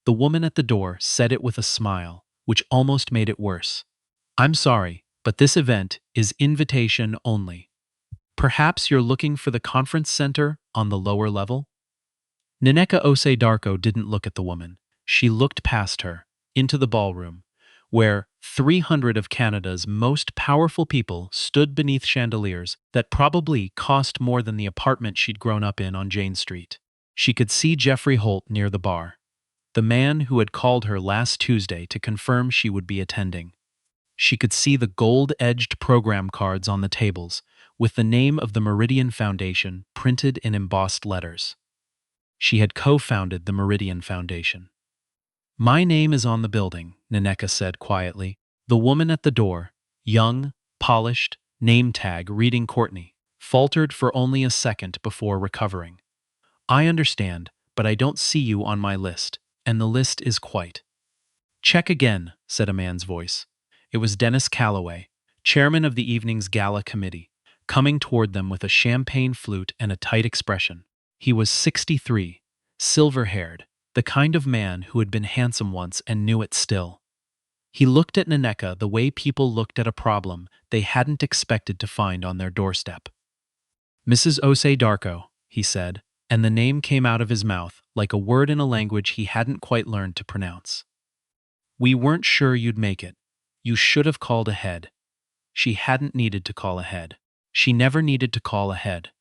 The woman at the door said it with a smile, which almost made it worse. "I'm sorry, but this event is invitation only. Perhaps you're looking for the conference center on the lower level?" Nineka Ose Darko didn't look at the woman. She looked past her, into the ballroom, where 300 of Canada's most powerful people stood beneath chandeliers that probably cost more than the apartment she'd grown up in on Jane Street. She could see Jeffrey Holt near the bar, the man who had called her last Tuesday to confirm she would be attending. She could see the gold-edged program cards on the tables, with the name of the Meridian Foundation printed in embossed letters. She had co-founded the Meridian Foundation. "My name is on the building," Nineka said quietly. The woman at the door, young, polished, name tag reading Courtney, faltered for only a second before recovering. "I understand, but I don't see you on my list, and the list is quite—" "Check again," said a man's voice. It was Dennis Calloway, chairman of the evening's gala committee, coming toward them with a champagne flute and a tight expression. He was 63, silver-haired, the kind of man who had been handsome once and knew it still. He looked at Nineka the way people looked at a problem they hadn't expected to find on their doorstep. "Mrs. Ose Darko," he said, and the name came out of his mouth like a word in a language he hadn't quite learned to pronounce. "We weren't sure you'd make it. You should have called ahead." She hadn't needed to call ahead. She never needed to call ahead.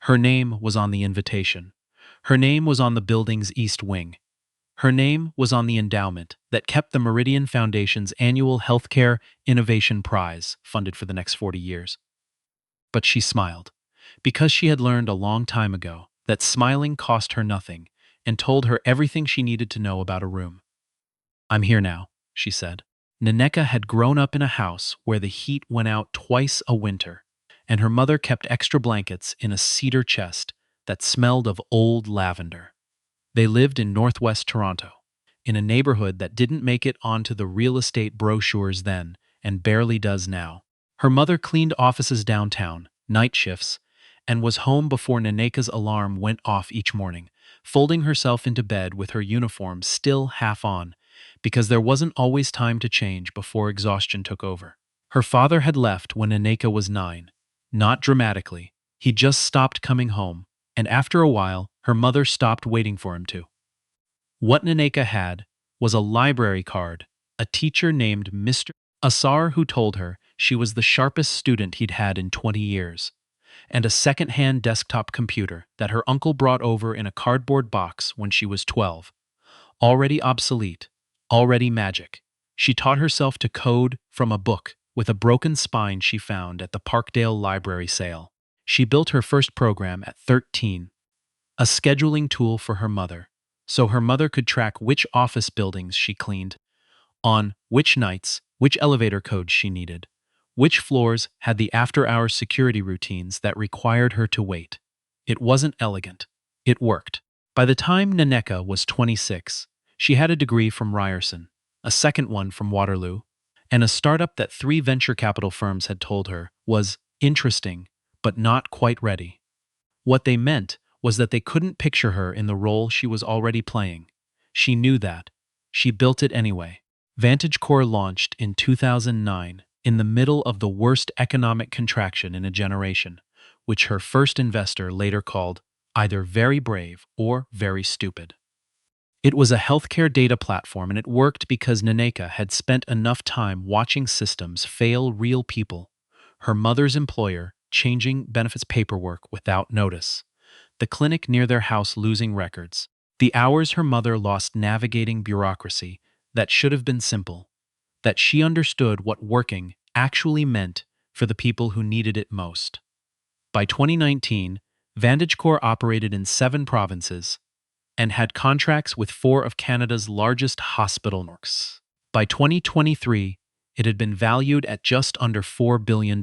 Her name was on the invitation. Her name was on the building's east wing. Her name was on the endowment that kept the Meridian Foundation's annual Healthcare Innovation Prize funded for the next 40 years. But she smiled, because she had learned a long time ago that smiling cost her nothing and told her everything she needed to know about a room. "I'm here now," she said. Nineka had grown up in a house where the heat went out twice a winter, and her mother kept extra blankets in a cedar chest that smelled of old lavender. They lived in northwest Toronto, in a neighborhood that didn't make it onto the real estate brochures then and barely does now. Her mother cleaned offices downtown, night shifts, and was home before Nineka's alarm went off each morning, folding herself into bed with her uniform still half on, because there wasn't always time to change before exhaustion took over. Her father had left when Nineka was 9. Not dramatically. He just stopped coming home, and after a while, her mother stopped waiting for him to. What Nineka had was a library card, a teacher named Mr. Asar who told her she was the sharpest student he'd had in 20 years, and a second-hand desktop computer that her uncle brought over in a cardboard box when she was 12. Already obsolete, already magic. She taught herself to code from a book with a broken spine she found at the Parkdale Library sale. She built her first program at 13, a scheduling tool for her mother, so her mother could track which office buildings she cleaned, on which nights, which elevator codes she needed, which floors had the after-hours security routines that required her to wait. It wasn't elegant. It worked. By the time Nineka was 26, she had a degree from Ryerson, a second one from Waterloo, and a startup that 3 venture capital firms had told her was interesting, but not quite ready. What they meant was that they couldn't picture her in the role she was already playing. She knew that. She built it anyway. VantageCore launched in 2009, in the middle of the worst economic contraction in a generation, which her first investor later called either very brave or very stupid. It was a healthcare data platform, and it worked because Nineka had spent enough time watching systems fail real people, her mother's employer changing benefits paperwork without notice, the clinic near their house losing records, the hours her mother lost navigating bureaucracy that should have been simple, that she understood what working actually meant for the people who needed it most. By 2019, VantageCore operated in 7 provinces and had contracts with 4 of Canada's largest hospital networks. By 2023, it had been valued at just under $4 billion.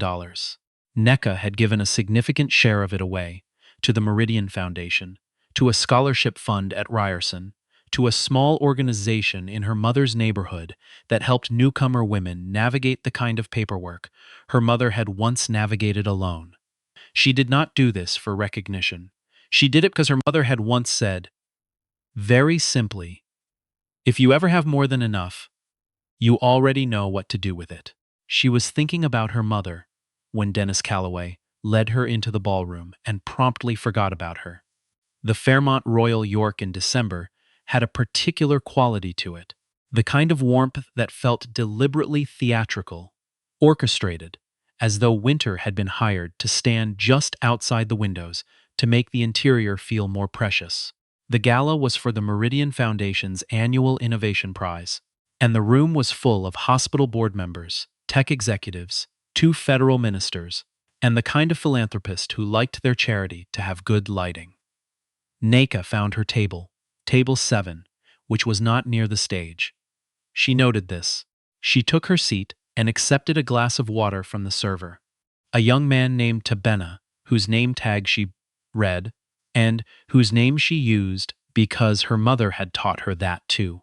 NECA had given a significant share of it away to the Meridian Foundation, to a scholarship fund at Ryerson, to a small organization in her mother's neighborhood that helped newcomer women navigate the kind of paperwork her mother had once navigated alone. She did not do this for recognition. She did it because her mother had once said, very simply, If you ever have more than enough, you already know what to do with it. She was thinking about her mother when Dennis Calloway led her into the ballroom and promptly forgot about her. The Fairmont Royal York in December had a particular quality to it, the kind of warmth that felt deliberately theatrical, orchestrated, as though winter had been hired to stand just outside the windows to make the interior feel more precious. The gala was for the Meridian Foundation's annual Innovation Prize, and the room was full of hospital board members, tech executives, two federal ministers, and the kind of philanthropist who liked their charity to have good lighting. Naka found her table, table 7, which was not near the stage. She noted this. She took her seat and accepted a glass of water from the server. A young man named Tabena, whose name tag she read, and whose name she used because her mother had taught her that too.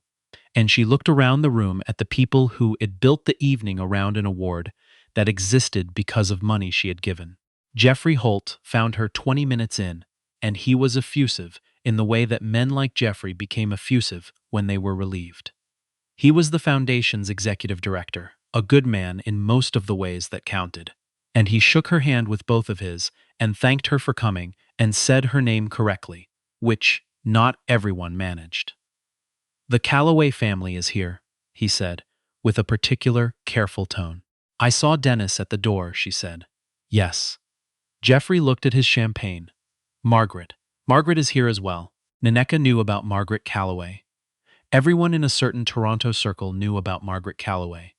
And she looked around the room at the people who had built the evening around an award that existed because of money she had given. Jeffrey Holt found her 20 minutes in, and he was effusive in the way that men like Jeffrey became effusive when they were relieved. He was the foundation's executive director, a good man in most of the ways that counted. And he shook her hand with both of his and thanked her for coming and said her name correctly, which not everyone managed. "The Calloway family is here," he said, with a particular, careful tone. "I saw Dennis at the door," she said. "Yes." Jeffrey looked at his champagne. Margaret. Margaret is here as well." Naneka knew about Margaret Calloway. Everyone in a certain Toronto circle knew about Margaret Calloway.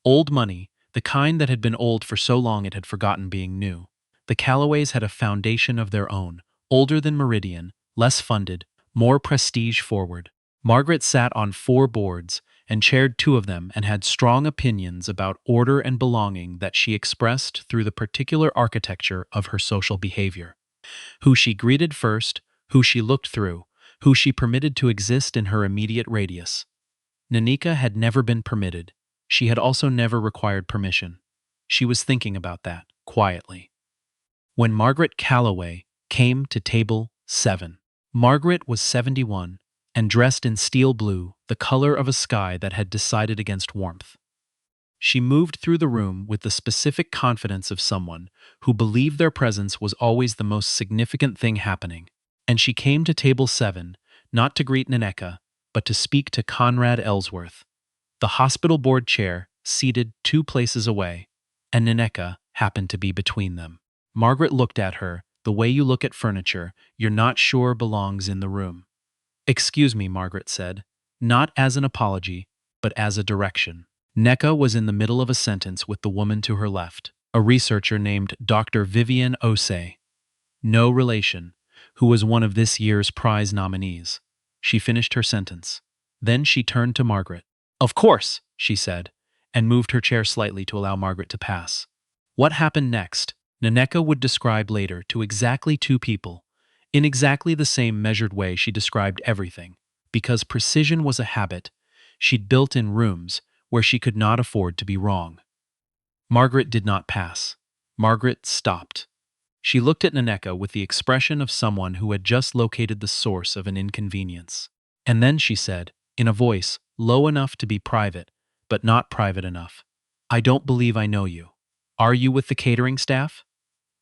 Old money, the kind that had been old for so long it had forgotten being new. The Calloways had a foundation of their own, older than Meridian, less funded, more prestige-forward. Margaret sat on 4 boards and chaired 2 of them and had strong opinions about order and belonging that she expressed through the particular architecture of her social behavior. Who she greeted first, who she looked through, who she permitted to exist in her immediate radius. Nanika had never been permitted. She had also never required permission. She was thinking about that, quietly. When Margaret Calloway came to table 7, Margaret was 71 and dressed in steel blue, the color of a sky that had decided against warmth. She moved through the room with the specific confidence of someone who believed their presence was always the most significant thing happening, and she came to table 7, not to greet Naneka, but to speak to Conrad Ellsworth, the hospital board chair seated 2 places away, and Naneka happened to be between them. Margaret looked at her the way you look at furniture you're not sure belongs in the room. "Excuse me," Margaret said, not as an apology, but as a direction. Neka was in the middle of a sentence with the woman to her left, a researcher named Dr. Vivian Osei, no relation, who was one of this year's prize nominees. She finished her sentence. Then she turned to Margaret. "Of course," she said, and moved her chair slightly to allow Margaret to pass. What happened next, Naneka would describe later to exactly 2 people. In exactly the same measured way she described everything, because precision was a habit she'd built in rooms where she could not afford to be wrong. Margaret did not pass. Margaret stopped. She looked at Naneka with the expression of someone who had just located the source of an inconvenience. And then she said, in a voice low enough to be private, but not private enough, "I don't believe I know you. Are you with the catering staff?"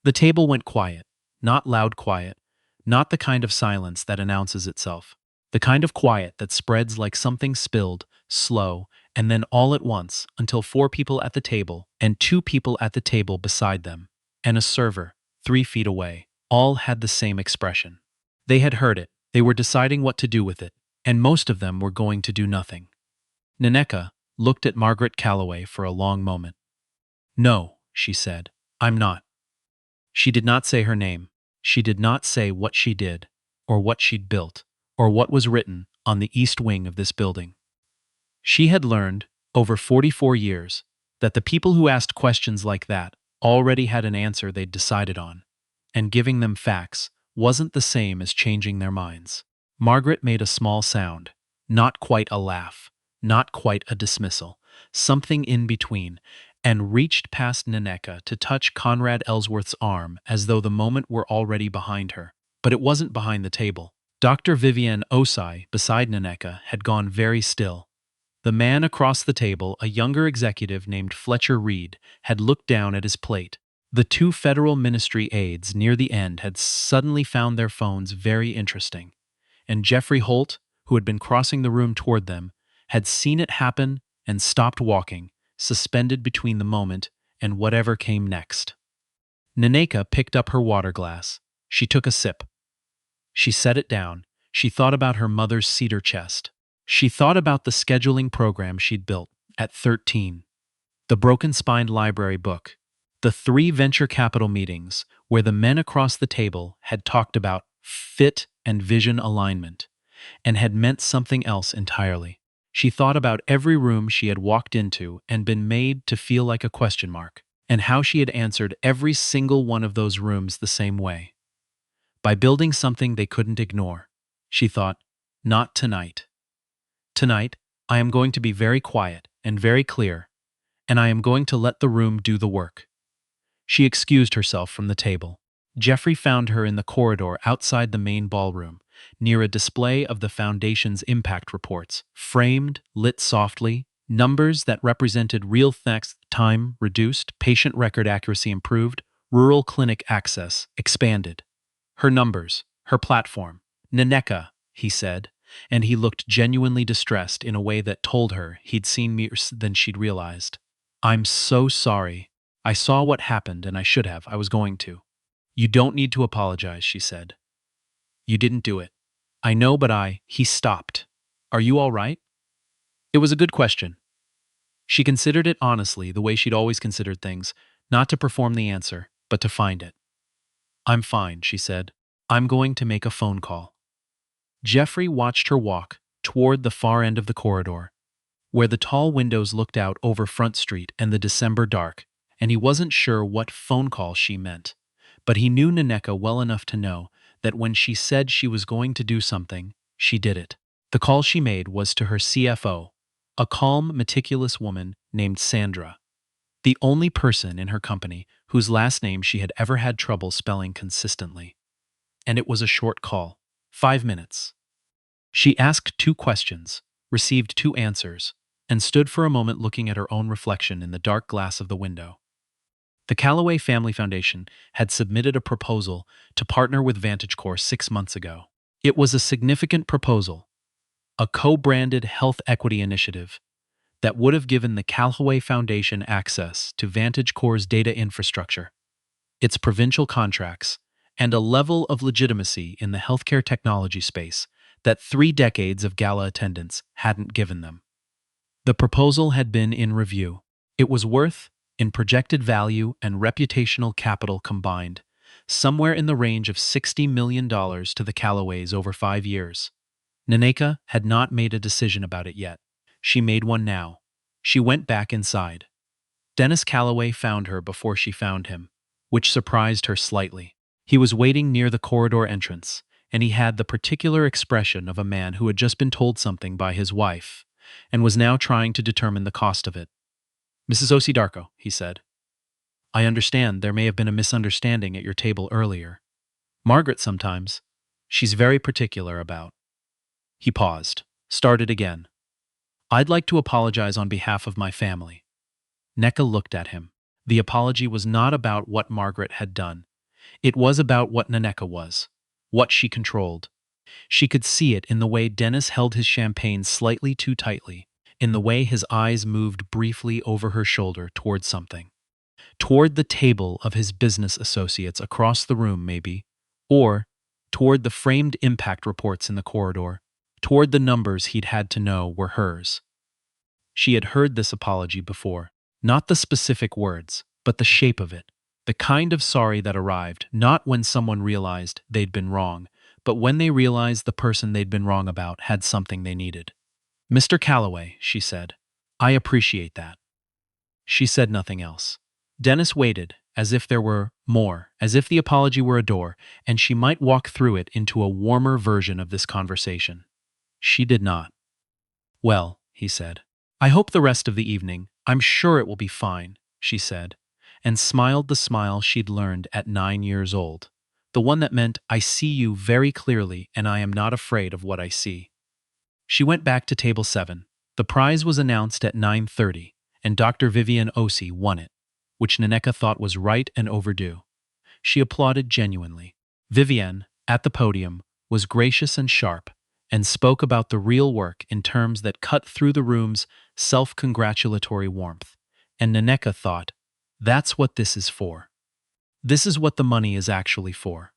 The table went quiet, not loud quiet, not the kind of silence that announces itself. The kind of quiet that spreads like something spilled, slow, and then all at once until 4 people at the table and 2 people at the table beside them, and a server 3 feet away, all had the same expression. They had heard it, they were deciding what to do with it, and most of them were going to do nothing. Naneka looked at Margaret Calloway for a long moment. "No," she said, "I'm not." She did not say her name. She did not say what she did, or what she'd built, or what was written on the east wing of this building. She had learned, over 44 years, that the people who asked questions like that already had an answer they'd decided on, and giving them facts wasn't the same as changing their minds. Margaret made a small sound, not quite a laugh, not quite a dismissal, something in between, and reached past Naneka to touch Conrad Ellsworth's arm as though the moment were already behind her. But it wasn't behind the table. Dr. Vivian Osai, beside Naneka, had gone very still. The man across the table, a younger executive named Fletcher Reed, had looked down at his plate. The two federal ministry aides near the end had suddenly found their phones very interesting, and Jeffrey Holt, who had been crossing the room toward them, had seen it happen and stopped walking, suspended between the moment and whatever came next. Naneka picked up her water glass. She took a sip. She set it down. She thought about her mother's cedar chest. She thought about the scheduling program she'd built at 13, the broken-spined library book, the 3 venture capital meetings where the men across the table had talked about fit and vision alignment and had meant something else entirely. She thought about every room she had walked into and been made to feel like a question mark, and how she had answered every single one of those rooms the same way. By building something they couldn't ignore. She thought, not tonight. Tonight, I am going to be very quiet and very clear, and I am going to let the room do the work. She excused herself from the table. Jeffrey found her in the corridor outside the main ballroom, near a display of the Foundation's impact reports, framed, lit softly, numbers that represented real facts: time reduced, patient record accuracy improved, rural clinic access expanded. Her numbers, her platform. Naneka, he said, and he looked genuinely distressed in a way that told her he'd seen more than she'd realized. I'm so sorry. I saw what happened and I should have. I was going to. You don't need to apologize, she said. You didn't do it. I know, but he stopped. Are you all right? It was a good question. She considered it honestly, the way she'd always considered things, not to perform the answer, but to find it. I'm fine, she said. I'm going to make a phone call. Jeffrey watched her walk toward the far end of the corridor, where the tall windows looked out over Front Street and the December dark, and he wasn't sure what phone call she meant. But he knew Naneka well enough to know that when she said she was going to do something, she did it. The call she made was to her CFO, a calm, meticulous woman named Sandra, the only person in her company whose last name she had ever had trouble spelling consistently. And it was a short call, 5 minutes. She asked 2 questions, received 2 answers, and stood for a moment looking at her own reflection in the dark glass of the window. The Callaway Family Foundation had submitted a proposal to partner with VantageCore 6 months ago. It was a significant proposal, a co-branded health equity initiative that would have given the Callaway Foundation access to VantageCore's data infrastructure, its provincial contracts, and a level of legitimacy in the healthcare technology space that 3 decades of Gala attendance hadn't given them. The proposal had been in review. It was worth, in projected value and reputational capital combined, somewhere in the range of $60 million to the Callaways over 5 years. Naneka had not made a decision about it yet. She made one now. She went back inside. Dennis Callaway found her before she found him, which surprised her slightly. He was waiting near the corridor entrance, and he had the particular expression of a man who had just been told something by his wife and was now trying to determine the cost of it. Mrs. Osidarko, he said, I understand there may have been a misunderstanding at your table earlier. Margaret sometimes. She's very particular about. He paused, started again. I'd like to apologize on behalf of my family. Neka looked at him. The apology was not about what Margaret had done. It was about what Naneka was, what she controlled. She could see it in the way Dennis held his champagne slightly too tightly, in the way his eyes moved briefly over her shoulder toward something. Toward the table of his business associates across the room, maybe, or toward the framed impact reports in the corridor, toward the numbers he'd had to know were hers. She had heard this apology before, not the specific words, but the shape of it, the kind of sorry that arrived not when someone realized they'd been wrong, but when they realized the person they'd been wrong about had something they needed. Mr. Callaway, she said, I appreciate that. She said nothing else. Dennis waited, as if there were more, as if the apology were a door, and she might walk through it into a warmer version of this conversation. She did not. Well, he said, I hope the rest of the evening, I'm sure it will be fine, she said, and smiled the smile she'd learned at 9 years old, The one that meant, I see you very clearly and I am not afraid of what I see. She went back to table 7. The prize was announced at 9:30, and Dr. Vivian Osi won it, which Naneka thought was right and overdue. She applauded genuinely. Vivienne, at the podium, was gracious and sharp, and spoke about the real work in terms that cut through the room's self-congratulatory warmth. And Naneka thought, that's what this is for. This is what the money is actually for.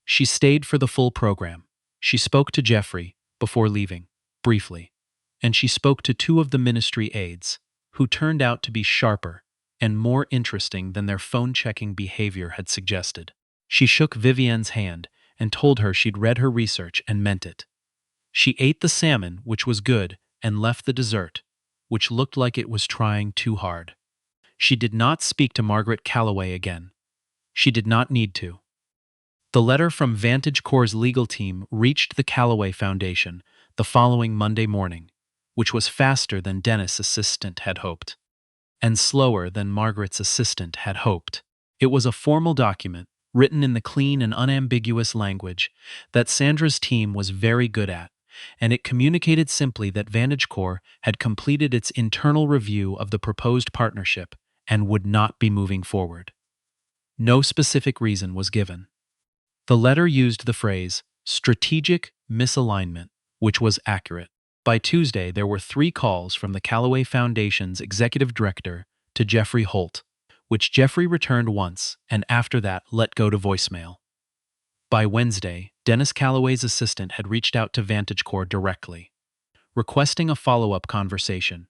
She stayed for the full program. She spoke to Jeffrey, before leaving, briefly, and she spoke to 2 of the ministry aides, who turned out to be sharper and more interesting than their phone-checking behavior had suggested. She shook Vivienne's hand and told her she'd read her research and meant it. She ate the salmon, which was good, and left the dessert, which looked like it was trying too hard. She did not speak to Margaret Calloway again. She did not need to. The letter from Vantage Corps' legal team reached the Calloway Foundation the following Monday morning, which was faster than Dennis' assistant had hoped, and slower than Margaret's assistant had hoped. It was a formal document, written in the clean and unambiguous language that Sandra's team was very good at, and it communicated simply that Vantage Corps had completed its internal review of the proposed partnership and would not be moving forward. No specific reason was given. The letter used the phrase, strategic misalignment, which was accurate. By Tuesday, there were 3 calls from the Calloway Foundation's executive director to Jeffrey Holt, which Jeffrey returned once and after that let go to voicemail. By Wednesday, Dennis Calloway's assistant had reached out to Vantage Corps directly, requesting a follow-up conversation,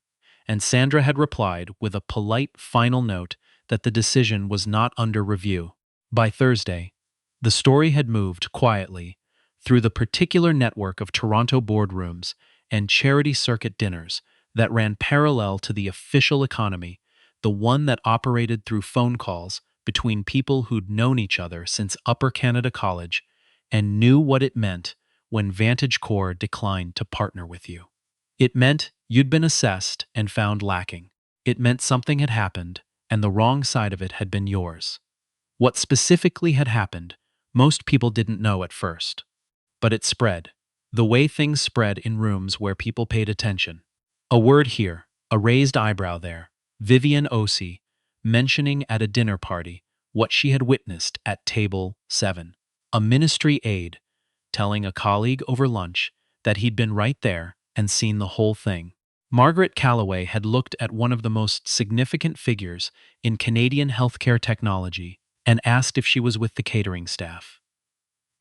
and Sandra had replied with a polite final note that the decision was not under review. By Thursday, the story had moved quietly through the particular network of Toronto boardrooms and charity circuit dinners that ran parallel to the official economy, the one that operated through phone calls between people who'd known each other since Upper Canada College and knew what it meant when Vantage Corps declined to partner with you. It meant you'd been assessed and found lacking. It meant something had happened and the wrong side of it had been yours. What specifically had happened, most people didn't know at first. But it spread, the way things spread in rooms where people paid attention. A word here, a raised eyebrow there, Vivian Osi, mentioning at a dinner party what she had witnessed at table 7. A ministry aide, telling a colleague over lunch that he'd been right there and seen the whole thing. Margaret Calloway had looked at one of the most significant figures in Canadian healthcare technology and asked if she was with the catering staff.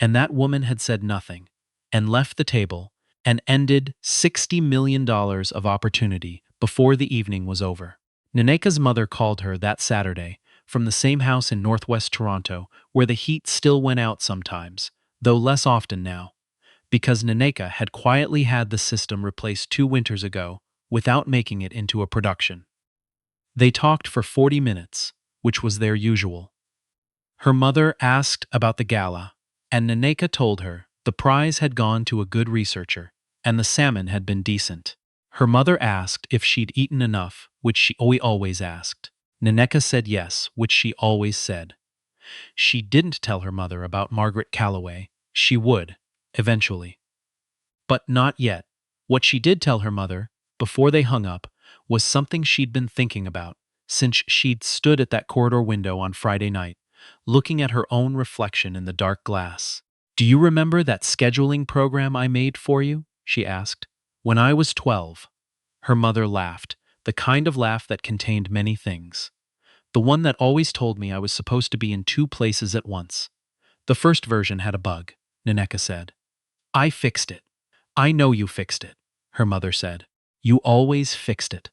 And that woman had said nothing, and left the table, and ended $60 million of opportunity before the evening was over. Naneka's mother called her that Saturday from the same house in northwest Toronto where the heat still went out sometimes, though less often now, because Naneka had quietly had the system replaced 2 winters ago without making it into a production. They talked for 40 minutes, which was their usual. Her mother asked about the gala, and Naneka told her the prize had gone to a good researcher, and the salmon had been decent. Her mother asked if she'd eaten enough, which she always asked. Naneka said yes, which she always said. She didn't tell her mother about Margaret Calloway. She would, eventually. But not yet. What she did tell her mother, before they hung up, was something she'd been thinking about, since she'd stood at that corridor window on Friday night, looking at her own reflection in the dark glass. "Do you remember that scheduling program I made for you?" she asked. "When I was 12. Her mother laughed, the kind of laugh that contained many things. The one that always told me I was supposed to be in 2 places at once. The first version had a bug, Naneka said. I fixed it. I know you fixed it, her mother said. You always fixed it.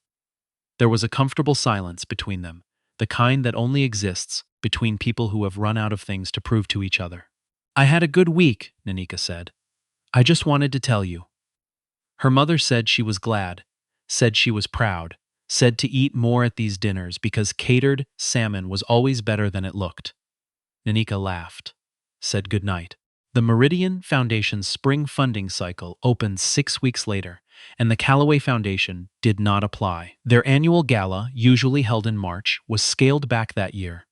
There was a comfortable silence between them, the kind that only exists between people who have run out of things to prove to each other. I had a good week, Naneka said. I just wanted to tell you. Her mother said she was glad, said she was proud, said to eat more at these dinners because catered salmon was always better than it looked. Naneka laughed, said good night. The Meridian Foundation's spring funding cycle opened 6 weeks later, and the Calloway Foundation did not apply. Their annual gala, usually held in March, was scaled back that year.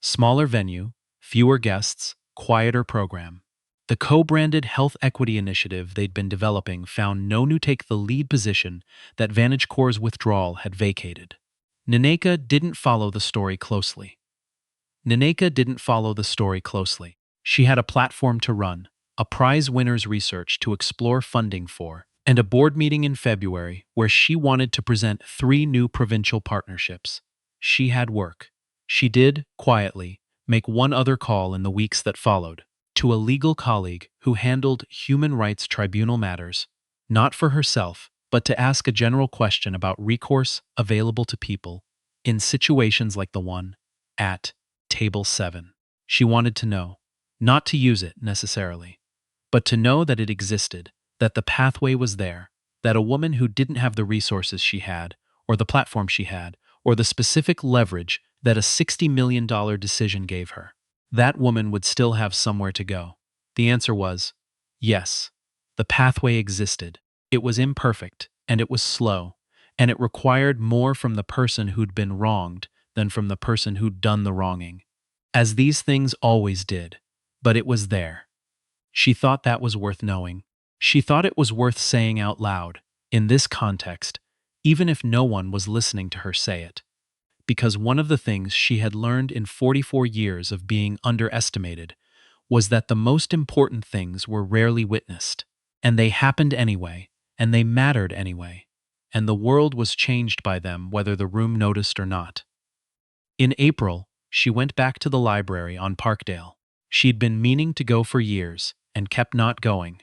Smaller venue, fewer guests, quieter program. The co-branded health equity initiative they'd been developing found no new take the lead position that Vantage Corps' withdrawal had vacated. Nineka didn't follow the story closely. Nineka didn't follow the story closely. She had a platform to run, a prize winners research to explore funding for, and a board meeting in February where she wanted to present 3 new provincial partnerships. She had work. She did, quietly, make one other call in the weeks that followed, to a legal colleague who handled human rights tribunal matters, not for herself, but to ask a general question about recourse available to people in situations like the one at Table 7. She wanted to know, not to use it necessarily, but to know that it existed, that the pathway was there, that a woman who didn't have the resources she had, or the platform she had, or the specific leverage that a $60 million decision gave her, that woman would still have somewhere to go. The answer was, yes. The pathway existed. It was imperfect, and it was slow, and it required more from the person who'd been wronged than from the person who'd done the wronging. As these things always did, but it was there. She thought that was worth knowing. She thought it was worth saying out loud, in this context, even if no one was listening to her say it. Because one of the things she had learned in 44 years of being underestimated was that the most important things were rarely witnessed, and they happened anyway, and they mattered anyway, and the world was changed by them whether the room noticed or not. In April, she went back to the library on Parkdale. She'd been meaning to go for years, and kept not going.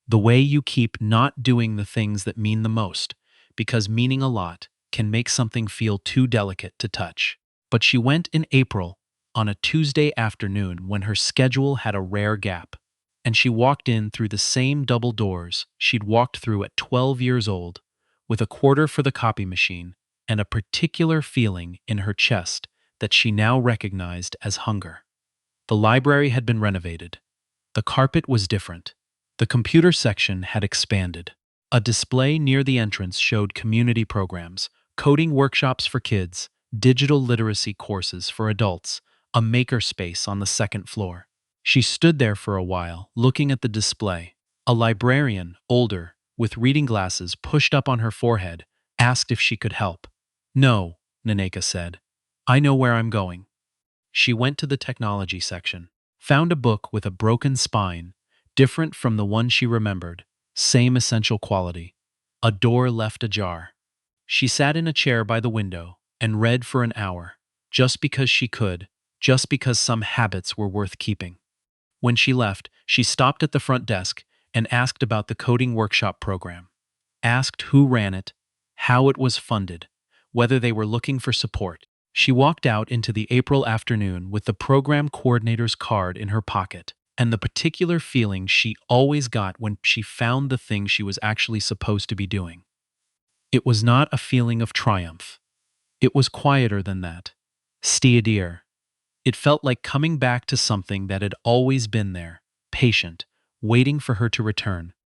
The way you keep not doing the things that mean the most, because meaning a lot can make something feel too delicate to touch. But she went in April, on a Tuesday afternoon when her schedule had a rare gap, and she walked in through the same double doors she'd walked through at 12 years old, with a quarter for the copy machine and a particular feeling in her chest that she now recognized as hunger. The library had been renovated. The carpet was different. The computer section had expanded. A display near the entrance showed community programs, coding workshops for kids, digital literacy courses for adults, a makerspace on the second floor. She stood there for a while, looking at the display. A librarian, older, with reading glasses pushed up on her forehead, asked if she could help. No, Nineka said. I know where I'm going. She went to the technology section, found a book with a broken spine, different from the one she remembered, same essential quality. A door left ajar. She sat in a chair by the window and read for an hour, just because she could, just because some habits were worth keeping. When she left, she stopped at the front desk and asked about the coding workshop program. Asked who ran it, how it was funded, whether they were looking for support. She walked out into the April afternoon with the program coordinator's card in her pocket and the particular feeling she always got when she found the thing she was actually supposed to be doing. It was not a feeling of triumph. It was quieter than that. Steadier. It felt like coming back to something that had always been there, patient, waiting for her to return.